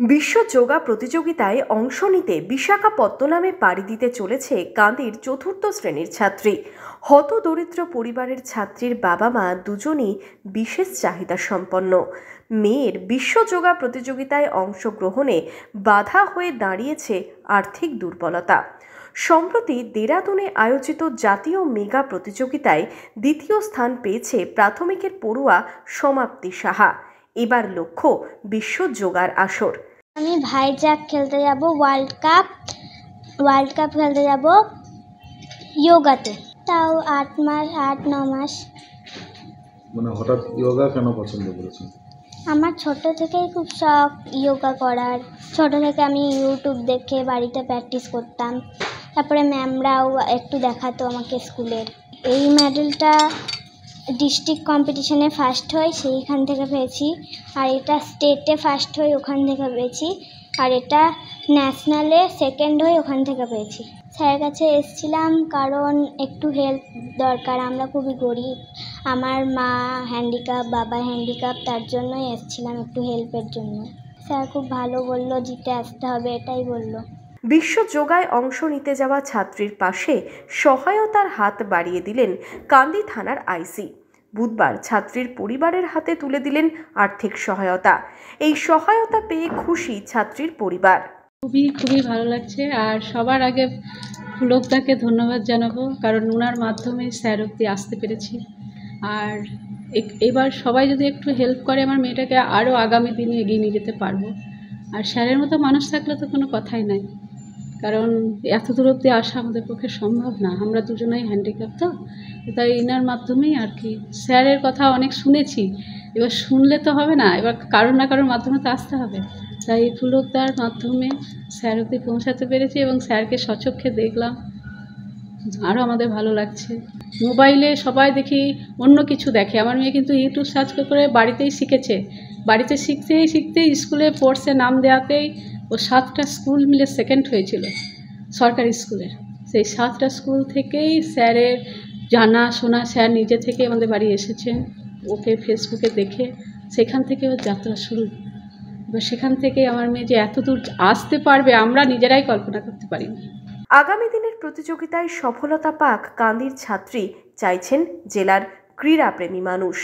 বিশ্ব যোগা প্রতিযোগিতায় অংশ নিতে বিশাখাপত্তনমে পাড়ি দিতে চলেছে কান্দির চতুর্থ শ্রেণীর ছাত্রী। হতদরিদ্র পরিবারের ছাত্রীর বাবা মা দুজনই বিশেষ চাহিদা সম্পন্ন। মেয়ের বিশ্ব যোগা প্রতিযোগিতায় অংশগ্রহণে বাধা হয়ে দাঁড়িয়েছে আর্থিক দুর্বলতা। সম্প্রতি দেরাদুনে আয়োজিত জাতীয় মেগা প্রতিযোগিতায় দ্বিতীয় স্থান পেয়েছে প্রাথমিকের পড়ুয়া সমাপ্তি সাহা। এবার লক্ষ্য বিশ্ব যোগার আসর। আমি ভাইজাগ খেলতে যাব, ওয়ার্ল্ড কাপ খেলতে যাব যোগাতে। তাও 8-9 মাস। মানে হঠাৎ যোগা কেন পছন্দ করেছেন? আমার ছোট থেকেই খুব শখ যোগা করার। ছোট থেকে আমি ইউটিউব দেখে বাড়িতে প্র্যাকটিস করতাম, তারপরে ম্যামরাও একটু দেখাতো আমাকে স্কুলের। এই মেডেলটা ডিস্ট্রিক্ট কম্পিটিশনে ফার্স্ট হই, সেইখান থেকে পেয়েছি। আর এটা স্টেটে ফার্স্ট হই, ওখান থেকে পেয়েছি। আর এটা ন্যাশনালে সেকেন্ড হই, ওখান থেকে পেয়েছি। স্যারের কাছে এসেছিলাম কারণ একটু হেল্প দরকার, আমরা খুবই গরিব। আমার মা হ্যান্ডিক্যাপ, বাবা হ্যান্ডিক্যাপ, তার জন্যই এসেছিলাম একটু হেল্পের জন্য। স্যার খুব ভালো বললো, জিতে আসতে হবে, এটাই বললো। বিশ্ব যোগায় অংশ নিতে যাওয়া ছাত্রীর পাশে সহায়তার হাত বাড়িয়ে দিলেন কান্দি থানার আইসি। বুধবার ছাত্রীর পরিবারের হাতে তুলে দিলেন আর্থিক সহায়তা। এই সহায়তা পেয়ে খুশি ছাত্রীর পরিবার। খুবই ভালো লাগছে। আর সবার আগে পুলকদাকে ধন্যবাদ জানাবো, কারণ ওনার মাধ্যমে স্যার অব্দি আসতে পেরেছি। আর এবার সবাই যদি একটু হেল্প করে আমার মেয়েটাকে আরও আগামী দিনে এগিয়ে নিয়ে যেতে পারবো। আর স্যারের মতো মানুষ থাকলে তো কোনো কথাই নাই, কারণ এত দূর অব্দি আসা আমাদের পক্ষে সম্ভব না। আমরা দুজনেই হ্যান্ডিক্যাপ, তো তাই এনার মাধ্যমেই আর কি। স্যারের কথা অনেক শুনেছি, এবার শুনলে তো হবে না, এবার কারোর না কারোর মাধ্যমে তো আসতে হবে। তাই পুলকদার মাধ্যমে স্যার অব্দি পৌঁছাতে পেরেছি এবং স্যারকে সচক্ষে দেখলাম, আরও আমাদের ভালো লাগছে। মোবাইলে সবাই দেখি অন্য কিছু দেখে, আমার মেয়ে কিন্তু ইউটিউব সার্চ করে বাড়িতেই শিখেছে। বাড়িতে শিখতেই স্কুলে পড়ছে, নাম দেওয়াতেই ও 7টা স্কুল মিলে সেকেন্ড হয়েছিল সরকারি স্কুলের। সেই 7টা স্কুল থেকেই স্যারের জানা শোনা, স্যার নিজে থেকে আমাদের বাড়ি এসেছেন, ওকে ফেসবুকে দেখে সেখান থেকে ওর যাত্রা শুরু। এবার সেখান থেকে আমার মেয়ে যে এত দূর আসতে পারবে আমরা নিজেরাই কল্পনা করতে পারিনি। আগামী দিনের প্রতিযোগিতায় সফলতা পাক কান্দির ছাত্রী চাইছেন জেলার ক্রীড়াপ্রেমী মানুষ।